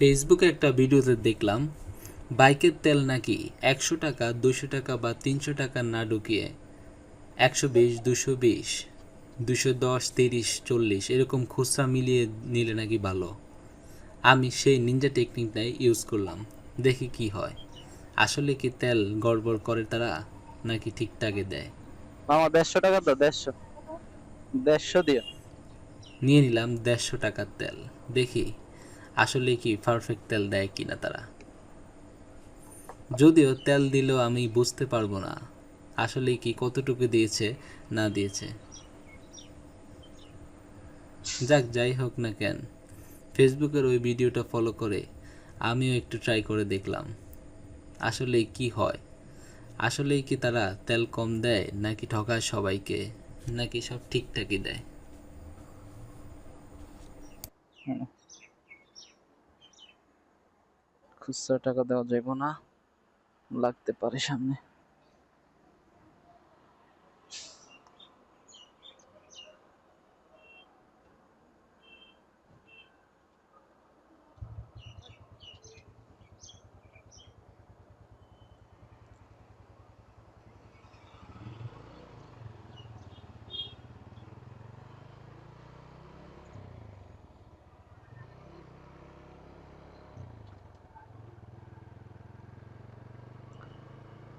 ফেসবুকে একটা ভিডিওতে দেখলাম বাইকের তেল নাকি ১০০ টাকা, ২০০ টাকা বা ৩০০ টাকা না ঢুকিয়ে ১২০, ২২০, ২১০, ৩০, ৪০ এরকম খুচরা মিলিয়ে নিলে নাকি ভালো। আমি সেই নিনজা টেকনিকটাই ইউজ করলাম, দেখি কি হয়। আসলে কি তেল গড়বড় করে তারা, নাকি ঠিকঠাকই দেয়? মামা ১৫০ টাকা দাও, ১৫০, ১৫০ দিও। নিয়ে নিলাম ১৫০ টাকার তেল, দেখি আসলে কি পারফেক্ট তেল দেয় কিনা তারা। যদিও তেল দিলেও আমি বুঝতে পারবো না আসলে কি কতটুকু দিয়েছে না দিয়েছে। যাক, যাই হোক না কেন, ফেসবুকের ওই ভিডিওটা ফলো করে আমিও একটু ট্রাই করে দেখলাম আসলে কি হয়। আসলেই কি তারা তেল কম দেয়, নাকি ঠকায় সবাইকে, নাকি সব ঠিকঠাকই দেয়? হুম, খুচরা টাকা দেওয়া যাইব না, লাগতে পারে সামনে।